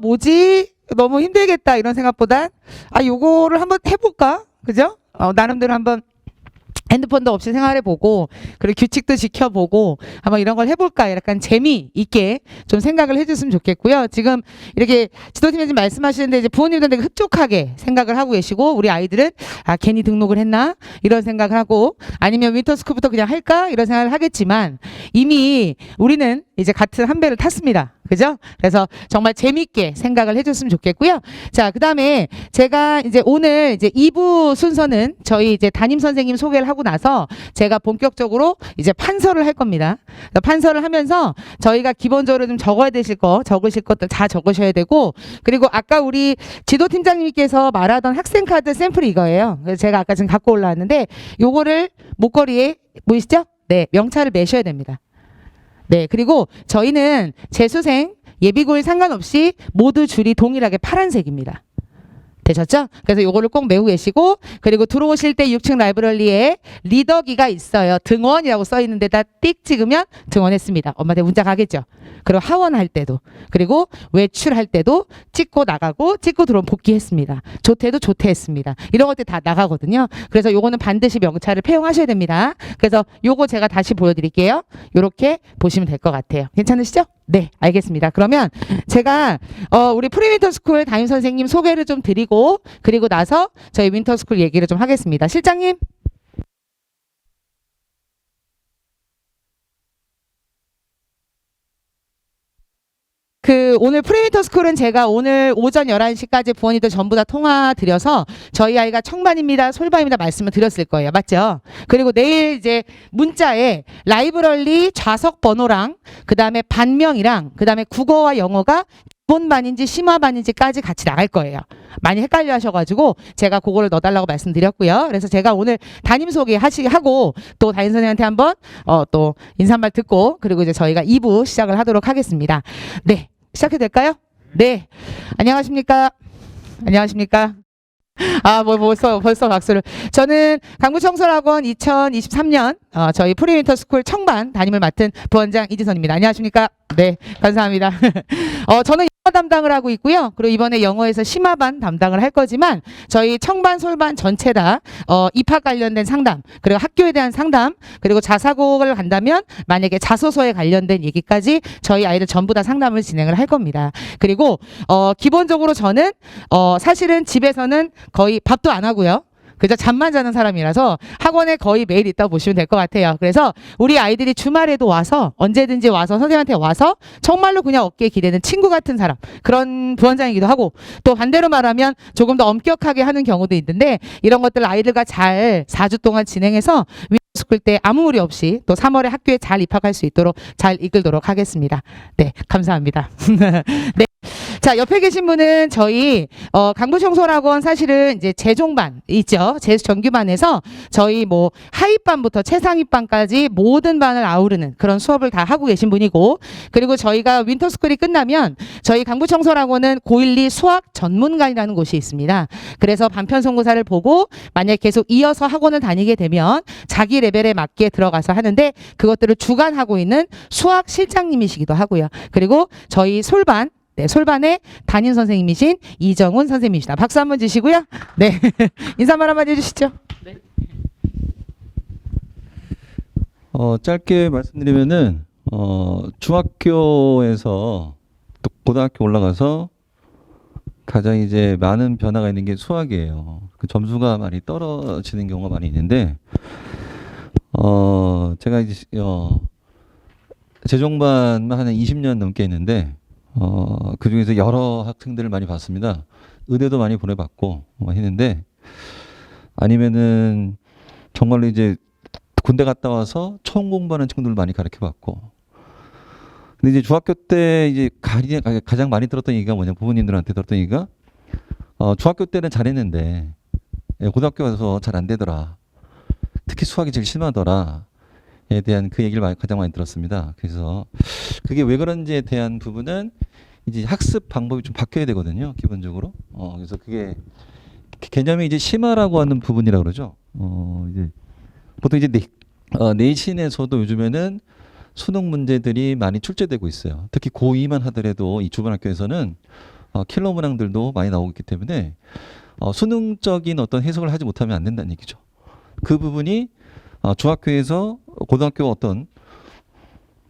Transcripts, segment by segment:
뭐지? 너무 힘들겠다 이런 생각보단 요거를 한번 해볼까? 그죠? 나름대로 한번 핸드폰도 없이 생활해보고 그리고 규칙도 지켜보고 한번 이런 걸 해볼까 약간 재미있게 좀 생각을 해줬으면 좋겠고요. 지금 이렇게 지도팀장님 말씀하시는데 이제 부모님들은 되게 흡족하게 생각을 하고 계시고 우리 아이들은 괜히 등록을 했나 이런 생각을 하고 아니면 윈터스쿨부터 그냥 할까 이런 생각을 하겠지만 이미 우리는 이제 같은 한 배를 탔습니다. 그죠? 그래서 정말 재밌게 생각을 해줬으면 좋겠고요. 자, 그 다음에 제가 이제 오늘 이제 2부 순서는 저희 이제 담임 선생님 소개를 하고 나서 제가 본격적으로 이제 판서를 할 겁니다. 판서를 하면서 저희가 기본적으로 좀 적으실 것들 다 적으셔야 되고 그리고 아까 우리 지도팀장님께서 말하던 학생 카드 샘플이 이거예요. 그래서 제가 아까 지금 갖고 올라왔는데 요거를 목걸이에 보이시죠? 네, 명찰을 매셔야 됩니다. 네, 그리고 저희는 재수생 예비고일 상관없이 모두 줄이 동일하게 파란색입니다. 되셨죠? 그래서 요거를 꼭 메고 계시고 그리고 들어오실 때 6층 라이브러리에 리더기가 있어요. 등원이라고 써 있는 데다 띡 찍으면 등원했습니다. 엄마한테 문자 가겠죠? 그리고 하원할 때도 그리고 외출할 때도 찍고 나가고 찍고 들어오면 복귀했습니다. 조퇴도 조퇴했습니다. 이런 것들 다 나가거든요. 그래서 요거는 반드시 명찰을 폐용하셔야 됩니다. 그래서 요거 제가 다시 보여드릴게요. 요렇게 보시면 될 것 같아요. 괜찮으시죠? 네, 알겠습니다. 그러면 제가 우리 프리윈터스쿨 담임 선생님 소개를 좀 드리고 그리고 나서 저희 윈터스쿨 얘기를 좀 하겠습니다. 실장님. 오늘 프리윈터스쿨은 제가 오늘 오전 11시까지 부모님들 전부 다 통화 드려서 저희 아이가 청반입니다, 솔반입니다 말씀을 드렸을 거예요. 맞죠? 그리고 내일 이제 문자에 라이브러리 좌석 번호랑 그 다음에 반명이랑 그 다음에 국어와 영어가 기본반인지 심화반인지까지 같이 나갈 거예요. 많이 헷갈려 하셔가지고 제가 그거를 넣어달라고 말씀드렸고요. 그래서 제가 오늘 담임 소개하고 또 담임 선생님한테 한번 또 인사말 듣고 그리고 이제 저희가 2부 시작을 하도록 하겠습니다. 네. 시작해도 될까요? 네. 안녕하십니까? 안녕하십니까? 벌써 박수를. 저는 강부청소학원 2023년 저희 프리윈터스쿨 청반 담임을 맡은 부원장 이지선입니다. 안녕하십니까? 네, 감사합니다. 저는 영어 담당을 하고 있고요. 그리고 이번에 영어에서 심화반 담당을 할 거지만 저희 청반, 솔반 전체 다 입학 관련된 상담, 그리고 학교에 대한 상담, 그리고 자사고를 간다면 만약에 자소서에 관련된 얘기까지 저희 아이들 전부 다 상담을 진행을 할 겁니다. 그리고 기본적으로 저는 사실은 집에서는 거의 밥도 안 하고요. 그저 잠만 자는 사람이라서 학원에 거의 매일 있다고 보시면 될 것 같아요. 그래서 우리 아이들이 주말에도 와서 언제든지 와서 선생님한테 와서 정말로 그냥 어깨에 기대는 친구 같은 사람, 그런 부원장이기도 하고 또 반대로 말하면 조금 더 엄격하게 하는 경우도 있는데 이런 것들 아이들과 잘 4주 동안 진행해서 윈터스쿨 때 아무 무리 없이 또 3월에 학교에 잘 입학할 수 있도록 잘 이끌도록 하겠습니다. 네, 감사합니다. 네. 자, 옆에 계신 분은 저희 강부청소학원 사실은 이제 재종반 있죠. 재정규반에서 저희 뭐 하위반부터 최상위반까지 모든 반을 아우르는 그런 수업을 다 하고 계신 분이고 그리고 저희가 윈터스쿨이 끝나면 저희 강부청소학원은 고1, 2 수학 전문관이라는 곳이 있습니다. 그래서 반편성고사를 보고 만약 계속 이어서 학원을 다니게 되면 자기 레벨에 맞게 들어가서 하는데 그것들을 주관하고 있는 수학 실장님이시기도 하고요. 그리고 저희 솔반 네, 솔반의 담임 선생님이신 이정훈 선생님이시다. 박수 한번 주시고요. 네, 인사말 한마디 해주시죠. 네. 짧게 말씀드리면은 중학교에서 또 고등학교 올라가서 가장 이제 많은 변화가 있는 게 수학이에요. 그 점수가 많이 떨어지는 경우가 많이 있는데 제가 이제 재종반만 한 20년 넘게 했는데 그 중에서 여러 학생들을 많이 봤습니다. 의대도 많이 보내봤고 했는데 아니면은 정말로 이제 군대 갔다 와서 처음 공부하는 친구들 많이 가르쳐봤고 근데 이제 중학교 때 이제 가장 많이 들었던 얘기가 뭐냐 부모님들한테 들었던 얘기가 중학교 때는 잘했는데 고등학교 가서 잘 안 되더라. 특히 수학이 제일 심하더라. 에 대한 그 얘기를 가장 많이 들었습니다. 그래서 그게 왜 그런지에 대한 부분은 이제 학습 방법이 좀 바뀌어야 되거든요. 기본적으로. 그래서 그게 개념이 이제 심화라고 하는 부분이라고 그러죠. 이제 보통 이제 내신에서도 요즘에는 수능 문제들이 많이 출제되고 있어요. 특히 고2만 하더라도 이 주변학교에서는 킬러 문항들도 많이 나오고 있기 때문에 수능적인 어떤 해석을 하지 못하면 안 된다는 얘기죠. 그 부분이 중학교에서 고등학교 어떤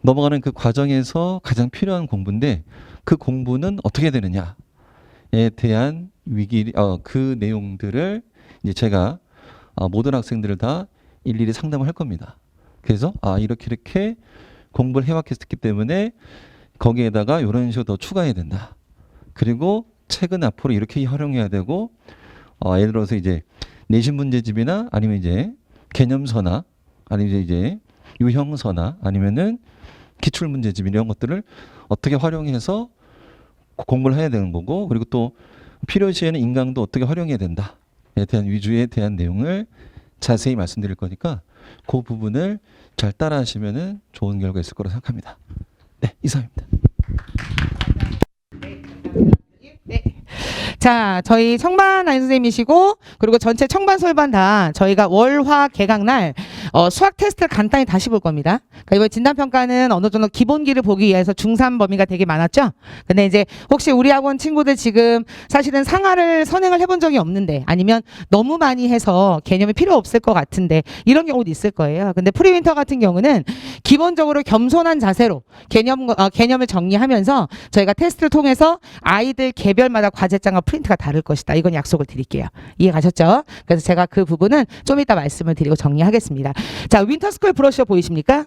넘어가는 그 과정에서 가장 필요한 공부인데 그 공부는 어떻게 되느냐에 대한 그 내용들을 이제 제가 모든 학생들을 다 일일이 상담을 할 겁니다. 그래서 이렇게 공부를 해왔기 때문에 거기에다가 이런 식으로 더 추가해야 된다. 그리고 책은 앞으로 이렇게 활용해야 되고 예를 들어서 이제 내신 문제집이나 아니면 이제 개념서나 아니면 이제 유형서나 아니면은 기출 문제집 이런 것들을 어떻게 활용해서 공부를 해야 되는 거고 그리고 또 필요시에는 인강도 어떻게 활용해야 된다에 대한 위주에 대한 내용을 자세히 말씀드릴 거니까 그 부분을 잘 따라 하시면은 좋은 결과 있을 거라고 생각합니다. 네, 이상입니다. 네. 자, 저희 청반 담임 선생님이시고 그리고 전체 청반 솔반 다 저희가 월화 개강날 수학 테스트를 간단히 다시 볼 겁니다. 그러니까 이번 진단평가는 어느 정도 기본기를 보기 위해서 중3 범위가 되게 많았죠. 근데 이제 혹시 우리 학원 친구들 지금 사실은 상하를 선행을 해본 적이 없는데 아니면 너무 많이 해서 개념이 필요 없을 것 같은데 이런 경우도 있을 거예요. 근데 프리윈터 같은 경우는 기본적으로 겸손한 자세로 개념을 정리하면서 저희가 테스트를 통해서 아이들 개별마다 과제장과 프린트가 다를 것이다. 이건 약속을 드릴게요. 이해 가셨죠? 그래서 제가 그 부분은 좀 이따 말씀을 드리고 정리하겠습니다. 자, 윈터스쿨 브러셔 보이십니까?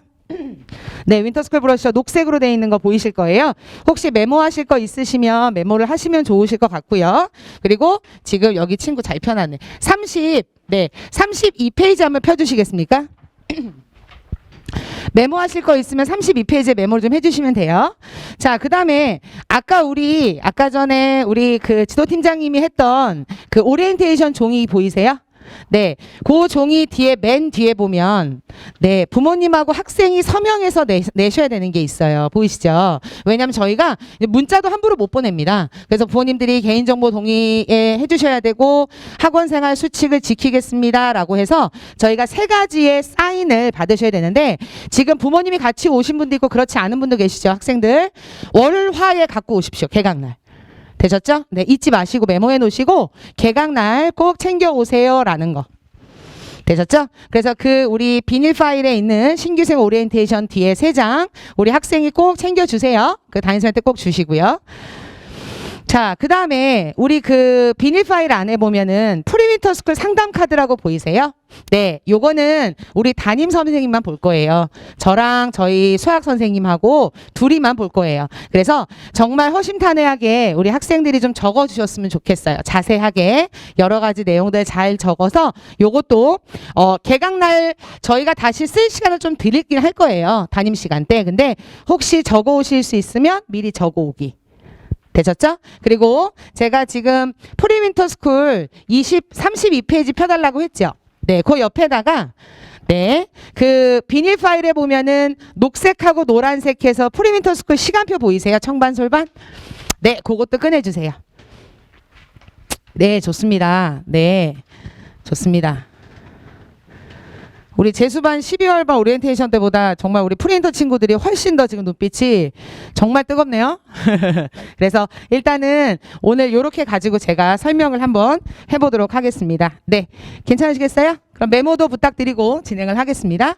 네, 윈터스쿨 브러셔 녹색으로 되어 있는 거 보이실 거예요. 혹시 메모하실 거 있으시면 메모를 하시면 좋으실 것 같고요. 그리고 지금 여기 친구 잘 펴놨네. 32페이지 한번 펴주시겠습니까? 메모하실 거 있으면 32페이지에 메모를 좀 해주시면 돼요. 자, 그 다음에 아까 전에 우리 그 지도팀장님이 했던 그 오리엔테이션 종이 보이세요? 네, 그 종이 맨 뒤에 보면 네, 부모님하고 학생이 서명해서 내셔야 되는 게 있어요. 보이시죠? 왜냐하면 저희가 문자도 함부로 못 보냅니다. 그래서 부모님들이 개인정보 동의해 주셔야 되고 학원생활 수칙을 지키겠습니다라고 해서 저희가 3가지의 사인을 받으셔야 되는데 지금 부모님이 같이 오신 분도 있고 그렇지 않은 분도 계시죠. 학생들 월화에 갖고 오십시오. 개강날. 되셨죠? 네, 잊지 마시고 메모해 놓으시고 개강날 꼭 챙겨 오세요라는 거. 되셨죠? 그래서 그 우리 비닐 파일에 있는 신규생 오리엔테이션 뒤에 3장 우리 학생이 꼭 챙겨 주세요. 그 담임선생님한테 꼭 주시고요. 자, 그 다음에 우리 그 비닐 파일 안에 보면은 프리윈터스쿨 상담 카드라고 보이세요? 네, 요거는 우리 담임 선생님만 볼 거예요. 저랑 저희 수학 선생님하고 둘이만 볼 거예요. 그래서 정말 허심탄회하게 우리 학생들이 좀 적어주셨으면 좋겠어요. 자세하게 여러 가지 내용들 잘 적어서 요것도 개강날 저희가 다시 쓸 시간을 좀 드리긴 할 거예요. 담임 시간 때. 근데 혹시 적어 오실 수 있으면 미리 적어 오기. 되셨죠? 그리고 제가 지금 프리윈터스쿨 32페이지 펴달라고 했죠? 네, 그 옆에다가 네, 그 비닐 파일에 보면은 녹색하고 노란색 해서 프리윈터스쿨 시간표 보이세요? 청반, 솔반? 네, 그것도 꺼내주세요. 네, 좋습니다. 네, 좋습니다. 우리 재수반 12월반 오리엔테이션 때보다 정말 우리 프리윈터 친구들이 훨씬 더 지금 눈빛이 정말 뜨겁네요. 그래서 일단은 오늘 이렇게 가지고 제가 설명을 한번 해보도록 하겠습니다. 네, 괜찮으시겠어요? 그럼 메모도 부탁드리고 진행을 하겠습니다.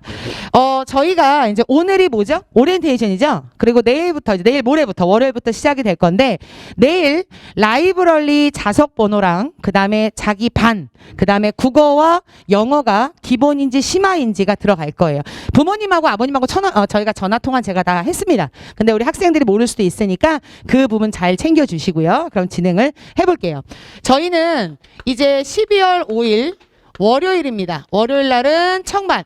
저희가 이제 오늘이 뭐죠? 오리엔테이션이죠? 그리고 내일부터, 내일 모레부터, 월요일부터 시작이 될 건데, 내일 라이브러리 자석 번호랑, 그 다음에 자기 반, 그 다음에 국어와 영어가 기본인지 심화인지가 들어갈 거예요. 부모님하고 아버님하고 저희가 전화통화 제가 다 했습니다. 근데 우리 학생들이 모를 수도 있으니까 그 부분 잘 챙겨주시고요. 그럼 진행을 해볼게요. 저희는 이제 12월 5일, 월요일입니다. 월요일 날은 청반이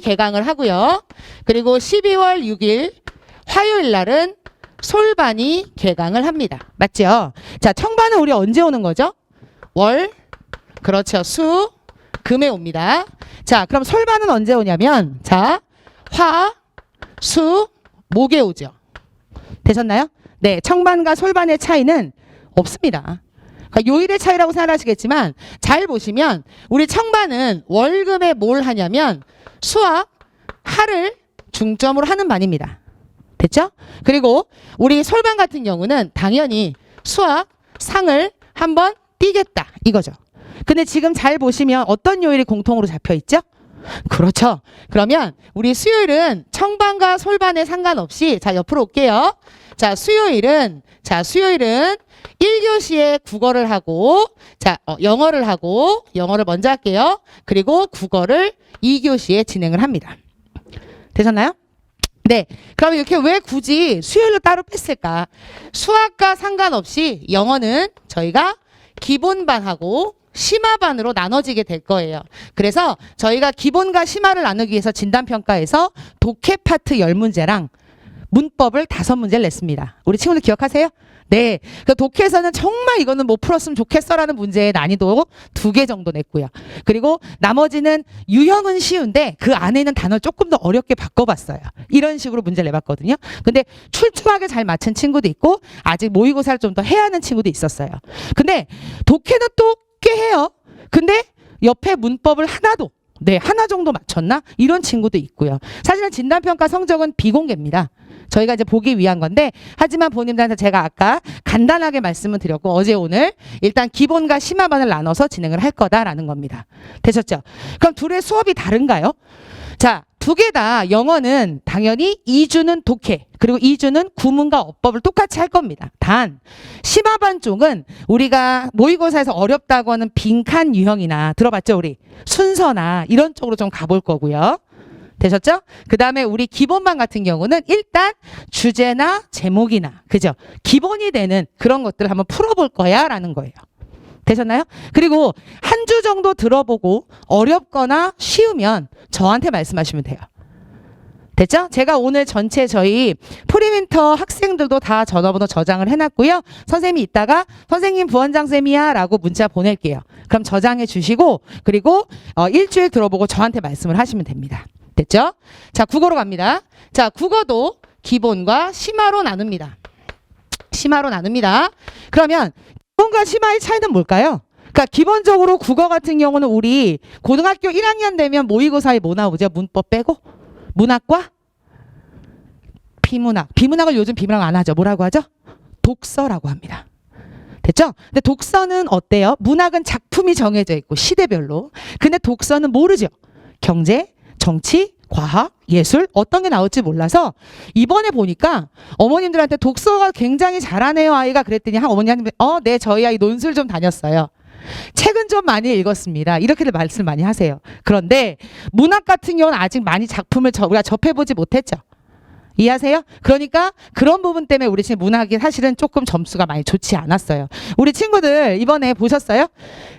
개강을 하고요. 그리고 12월 6일 화요일 날은 솔반이 개강을 합니다. 맞죠? 자, 청반은 우리 언제 오는 거죠? 그렇죠. 금에 옵니다. 자, 그럼 솔반은 언제 오냐면 자, 목에 오죠. 되셨나요? 네, 청반과 솔반의 차이는 없습니다. 그러니까 요일의 차이라고 생각하시겠지만 잘 보시면 우리 청반은 월금에 뭘 하냐면 수학 하를 중점으로 하는 반입니다. 됐죠? 그리고 우리 솔반 같은 경우는 당연히 수학 상을 한번 띄겠다 이거죠. 근데 지금 잘 보시면 어떤 요일이 공통으로 잡혀 있죠? 그렇죠. 그러면 우리 수요일은 청반과 솔반에 상관없이 자 옆으로 올게요. 자 수요일은 1교시에 국어를 하고 영어를 하고 영어를 먼저 할게요. 그리고 국어를 2교시에 진행을 합니다. 되셨나요? 네. 그럼 이렇게 왜 굳이 수요일로 따로 뺐을까? 수학과 상관없이 영어는 저희가 기본반하고 심화반으로 나눠지게 될 거예요. 그래서 저희가 기본과 심화를 나누기 위해서 진단평가에서 독해 파트 10문제랑 문법을 5문제를 냈습니다. 우리 친구들 기억하세요? 네. 그 독해에서는 정말 이거는 못 풀었으면 좋겠어라는 문제의 난이도 2개 정도 냈고요. 그리고 나머지는 유형은 쉬운데 그 안에 있는 단어 조금 더 어렵게 바꿔봤어요. 이런 식으로 문제를 내봤거든요. 근데 출중하게 잘 맞춘 친구도 있고 아직 모의고사를 좀 더 해야 하는 친구도 있었어요. 근데 독해는 또 꽤 해요. 근데 옆에 문법을 하나 정도 맞췄나? 이런 친구도 있고요. 사실은 진단평가 성적은 비공개입니다. 저희가 이제 보기 위한 건데 하지만 본인들한테 제가 아까 간단하게 말씀을 드렸고 어제 오늘 일단 기본과 심화반을 나눠서 진행을 할 거다라는 겁니다. 되셨죠? 그럼 둘의 수업이 다른가요? 자, 2개 다 영어는 당연히 2주는 독해 그리고 2주는 구문과 어법을 똑같이 할 겁니다. 단 심화반 쪽은 우리가 모의고사에서 어렵다고 하는 빈칸 유형이나 들어봤죠? 우리 순서나 이런 쪽으로 좀 가볼 거고요. 되셨죠? 그 다음에 우리 기본반 같은 경우는 일단 주제나 제목이나 그죠? 기본이 되는 그런 것들을 한번 풀어볼 거야 라는 거예요. 되셨나요? 그리고 한 주 정도 들어보고 어렵거나 쉬우면 저한테 말씀하시면 돼요. 됐죠? 제가 오늘 전체 저희 프리윈터 학생들도 다 전화번호 저장을 해놨고요. 선생님이 이따가 선생님 부원장쌤이야 라고 문자 보낼게요. 그럼 저장해 주시고 그리고 일주일 들어보고 저한테 말씀을 하시면 됩니다. 됐죠? 자, 국어로 갑니다. 자, 국어도 기본과 심화로 나눕니다. 심화로 나눕니다. 그러면 기본과 심화의 차이는 뭘까요? 그러니까 기본적으로 국어 같은 경우는 우리 고등학교 1학년 되면 모의고사에 뭐 나오죠? 문법 빼고? 문학과 비문학. 비문학을 요즘 비문학 안 하죠. 뭐라고 하죠? 독서라고 합니다. 됐죠? 근데 독서는 어때요? 문학은 작품이 정해져 있고 시대별로. 근데 독서는 모르죠. 경제, 정치, 과학, 예술 어떤 게 나올지 몰라서 이번에 보니까 어머님들한테 독서가 굉장히 잘하네요 아이가 그랬더니 한 어머니한테 네 저희 아이 논술 좀 다녔어요. 책은 좀 많이 읽었습니다. 이렇게들 말씀 많이 하세요. 그런데 문학 같은 경우는 아직 많이 작품을 우리가 접해보지 못했죠. 이해하세요? 그러니까 그런 부분 때문에 우리 지금 문학이 사실은 조금 점수가 많이 좋지 않았어요. 우리 친구들 이번에 보셨어요?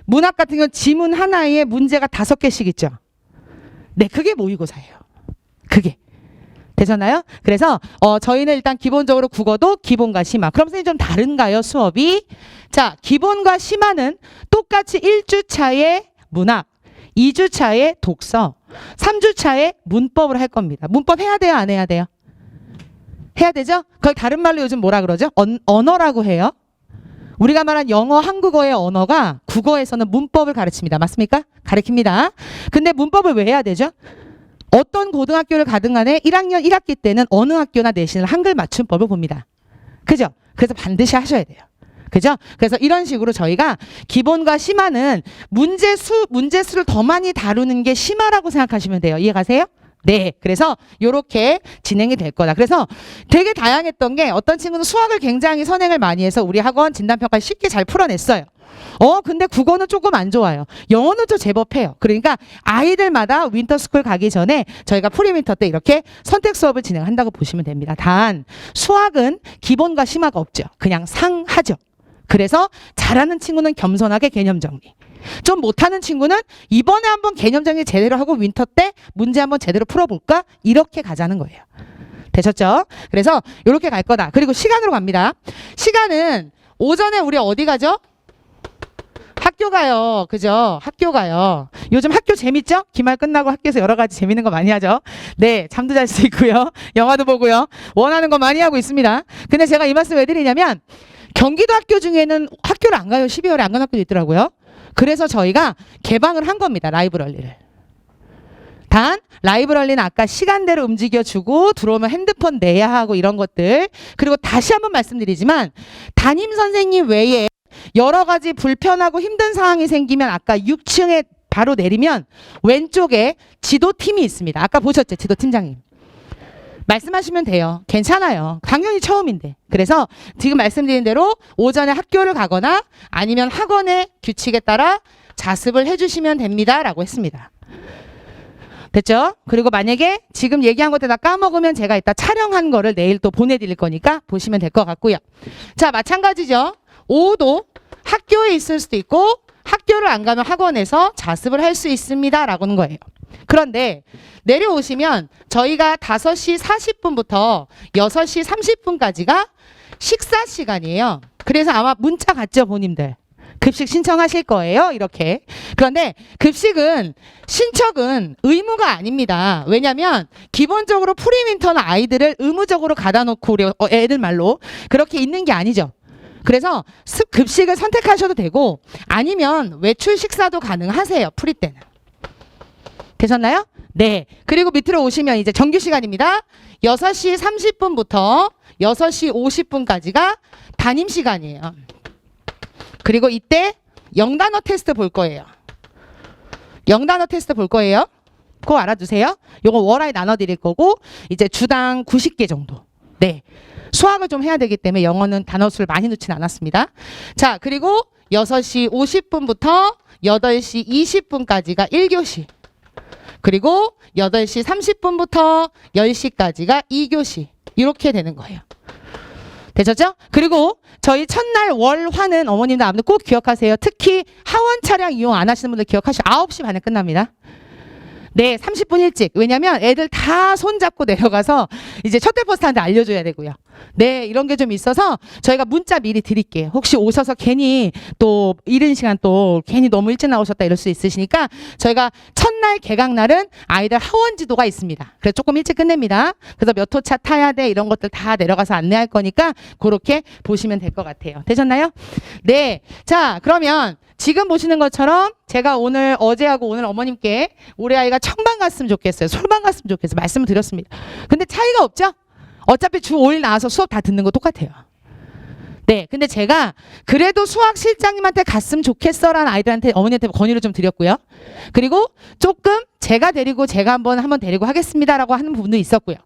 문학 같은 경우 지문 하나에 문제가 5개씩 있죠. 네, 그게 모의고사예요. 그게. 되셨나요? 그래서 저희는 일단 기본적으로 국어도 기본과 심화. 그럼 선생님 좀 다른가요? 수업이? 자, 기본과 심화는 똑같이 1주차에 문학, 2주차에 독서, 3주차에 문법을 할 겁니다. 문법 해야 돼요? 안 해야 돼요? 해야 되죠? 그걸 다른 말로 요즘 뭐라 그러죠? 언어라고 해요. 우리가 말한 영어, 한국어의 언어가 국어에서는 문법을 가르칩니다. 맞습니까? 가르칩니다. 근데 문법을 왜 해야 되죠? 어떤 고등학교를 가든 간에 1학년 1학기 때는 어느 학교나 내신을 한글 맞춤법을 봅니다. 그죠? 그래서 반드시 하셔야 돼요. 그죠? 그래서 이런 식으로 저희가 기본과 심화는 문제수를 더 많이 다루는 게 심화라고 생각하시면 돼요. 이해 가세요? 네. 그래서 요렇게 진행이 될 거다. 그래서 되게 다양했던 게 어떤 친구는 수학을 굉장히 선행을 많이 해서 우리 학원 진단평가 쉽게 잘 풀어냈어요. 근데 국어는 조금 안 좋아요. 영어는 좀 제법 해요. 그러니까 아이들마다 윈터스쿨 가기 전에 저희가 프리윈터 때 이렇게 선택 수업을 진행한다고 보시면 됩니다. 단 수학은 기본과 심화가 없죠. 그냥 상하죠. 그래서 잘하는 친구는 겸손하게 개념 정리. 좀 못하는 친구는 이번에 한번 개념 정리 제대로 하고 윈터 때 문제 한번 제대로 풀어볼까? 이렇게 가자는 거예요. 되셨죠? 그래서 이렇게 갈 거다. 그리고 시간으로 갑니다. 시간은 오전에 우리 어디 가죠? 학교 가요. 그죠? 학교 가요. 요즘 학교 재밌죠? 기말 끝나고 학교에서 여러 가지 재밌는 거 많이 하죠? 네, 잠도 잘 수 있고요. 영화도 보고요. 원하는 거 많이 하고 있습니다. 근데 제가 이 말씀 왜 드리냐면 경기도 학교 중에는 학교를 안 가요. 12월에 안 가는 학교도 있더라고요. 그래서 저희가 개방을 한 겁니다. 라이브러리를. 단 라이브러리는 아까 시간대로 움직여주고 들어오면 핸드폰 내야 하고 이런 것들. 그리고 다시 한번 말씀드리지만 담임 선생님 외에 여러 가지 불편하고 힘든 상황이 생기면 아까 6층에 바로 내리면 왼쪽에 지도팀이 있습니다. 아까 보셨죠? 지도팀장님. 말씀하시면 돼요. 괜찮아요. 당연히 처음인데. 그래서 지금 말씀드린 대로 오전에 학교를 가거나 아니면 학원의 규칙에 따라 자습을 해주시면 됩니다. 라고 했습니다. 됐죠? 그리고 만약에 지금 얘기한 것들 다 까먹으면 제가 이따 촬영한 거를 내일 또 보내드릴 거니까 보시면 될 것 같고요. 자, 마찬가지죠. 오후도 학교에 있을 수도 있고 학교를 안 가면 학원에서 자습을 할 수 있습니다. 라고는 거예요. 그런데 내려오시면 저희가 5시 40분부터 6시 30분까지가 식사 시간이에요. 그래서 아마 문자 갔죠, 본인들. 급식 신청하실 거예요. 이렇게. 그런데 급식은 신청은 의무가 아닙니다. 왜냐하면 기본적으로 프리윈터는 아이들을 의무적으로 가다 놓고 우리 애들 말로 그렇게 있는 게 아니죠. 그래서 급식을 선택하셔도 되고 아니면 외출 식사도 가능하세요. 프리 때는. 되셨나요? 네. 그리고 밑으로 오시면 이제 정규 시간입니다. 6시 30분부터 6시 50분까지가 담임 시간이에요. 그리고 이때 영단어 테스트 볼 거예요. 영단어 테스트 볼 거예요. 그거 알아두세요. 요거 월화에 나눠 드릴 거고 이제 주당 90개 정도. 네. 수학을 좀 해야 되기 때문에 영어는 단어 수를 많이 넣진 않았습니다. 자, 그리고 6시 50분부터 8시 20분까지가 1교시. 그리고 8시 30분부터 10시까지가 2교시. 이렇게 되는 거예요. 되셨죠? 그리고 저희 첫날 월화는 어머님들 아무튼 꼭 기억하세요. 특히 하원 차량 이용 안 하시는 분들 기억하시고 9시 반에 끝납니다. 네, 30분 일찍. 왜냐면 애들 다 손잡고 내려가서 이제 셔틀버스한테 알려줘야 되고요. 네, 이런 게 좀 있어서 저희가 문자 미리 드릴게요. 혹시 오셔서 괜히 또 이른 시간 또 괜히 너무 일찍 나오셨다 이럴 수 있으시니까 저희가 첫날 개강날은 아이들 하원 지도가 있습니다. 그래서 조금 일찍 끝냅니다. 그래서 몇 호차 타야 돼 이런 것들 다 내려가서 안내할 거니까 그렇게 보시면 될 것 같아요. 되셨나요? 네. 자, 그러면 지금 보시는 것처럼 제가 오늘 어제하고 오늘 어머님께 우리 아이가 청반 갔으면 좋겠어요. 솔반 갔으면 좋겠어요. 말씀을 드렸습니다. 근데 차이가 없죠? 어차피 주 5일 나와서 수업 다 듣는 거 똑같아요. 네. 근데 제가 그래도 수학 실장님한테 갔으면 좋겠어라는 아이들한테 어머니한테 건의를 좀 드렸고요. 그리고 조금 제가 한번 데리고 하겠습니다라고 하는 부분도 있었고요.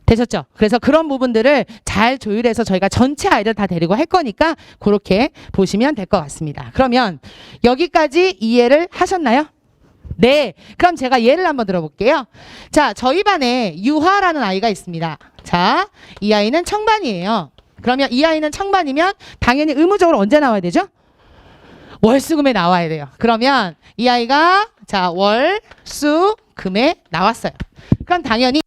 되셨죠? 그래서 그런 부분들을 잘 조율해서 저희가 전체 아이들 다 데리고 할 거니까 그렇게 보시면 될 것 같습니다. 그러면 여기까지 이해를 하셨나요? 네. 그럼 제가 예를 한번 들어볼게요. 자, 저희 반에 유하라는 아이가 있습니다. 자, 이 아이는 청반이에요. 그러면 이 아이는 청반이면 당연히 의무적으로 언제 나와야 되죠? 월수금에 나와야 돼요. 그러면 이 아이가 자, 월, 수, 금에 나왔어요. 그럼 당연히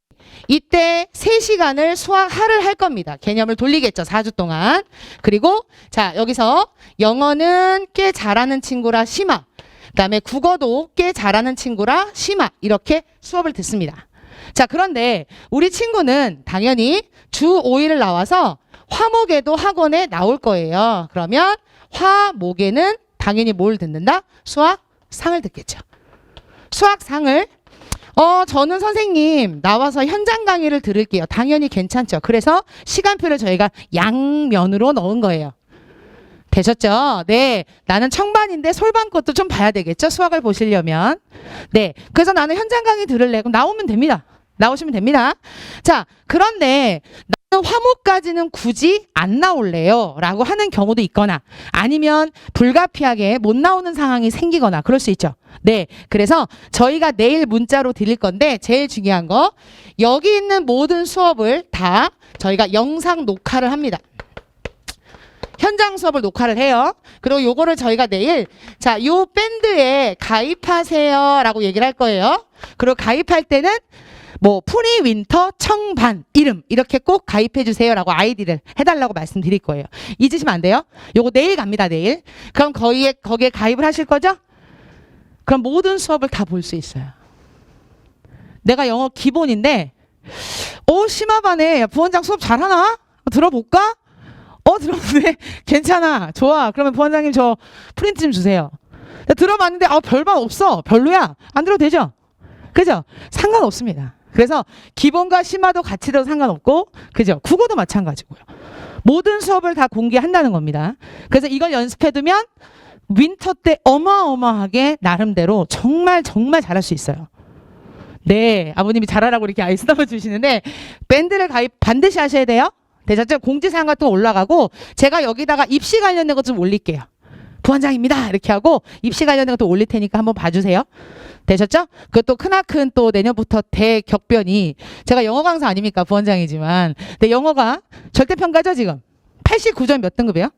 이때 3시간을 수학하를 할 겁니다. 개념을 돌리겠죠. 4주 동안. 그리고 자, 여기서 영어는 꽤 잘하는 친구라 심화. 그다음에 국어도 꽤 잘하는 친구라 심화. 이렇게 수업을 듣습니다. 자, 그런데 우리 친구는 당연히 주 5일을 나와서 화목에도 학원에 나올 거예요. 그러면 화목에는 당연히 뭘 듣는다? 수학상을 듣겠죠. 수학상을 저는 선생님 나와서 현장 강의를 들을게요. 당연히 괜찮죠. 그래서 시간표를 저희가 양면으로 넣은 거예요. 되셨죠? 네. 나는 청반인데 솔반 것도 좀 봐야 되겠죠? 수학을 보시려면. 네. 그래서 나는 현장 강의 들을래. 그럼 나오면 됩니다. 나오시면 됩니다. 자, 그런데 나는 화목까지는 굳이 안 나올래요. 라고 하는 경우도 있거나 아니면 불가피하게 못 나오는 상황이 생기거나 그럴 수 있죠. 네. 그래서 저희가 내일 문자로 드릴 건데 제일 중요한 거 여기 있는 모든 수업을 다 저희가 영상 녹화를 합니다. 현장 수업을 녹화를 해요. 그리고 요거를 저희가 내일 자, 요 밴드에 가입하세요 라고 얘기를 할 거예요. 그리고 가입할 때는 뭐 프리 윈터 청반 이름 이렇게 꼭 가입해 주세요 라고 아이디를 해달라고 말씀드릴 거예요. 잊으시면 안 돼요. 요거 내일 갑니다. 내일. 그럼 거기에 가입을 하실 거죠? 그럼 모든 수업을 다 볼 수 있어요. 내가 영어 기본인데 심화반에 부원장 수업 잘하나? 들어볼까? 들었는데 괜찮아. 좋아. 그러면 부원장님 저 프린트 좀 주세요. 들어봤는데 별반 없어. 별로야. 안 들어도 되죠? 그죠? 상관없습니다. 그래서 기본과 심화도 같이 들어도 상관없고, 그죠? 국어도 마찬가지고요. 모든 수업을 다 공개한다는 겁니다. 그래서 이걸 연습해두면 윈터 때 어마어마하게 나름대로 정말 정말 잘할 수 있어요. 네, 아버님이 잘하라고 이렇게 아이 쓰다듬어 주시는데 밴드를 가입 반드시 하셔야 돼요. 되셨죠? 공지사항 같은 거 올라가고 제가 여기다가 입시 관련된 것 좀 올릴게요. 부원장입니다. 이렇게 하고 입시 관련된 것도 올릴 테니까 한번 봐주세요. 되셨죠? 그것도 크나큰 또 내년부터 대격변이 제가 영어 강사 아닙니까? 부원장이지만 근데 영어가 절대평가죠 지금. 89점 몇 등급이에요?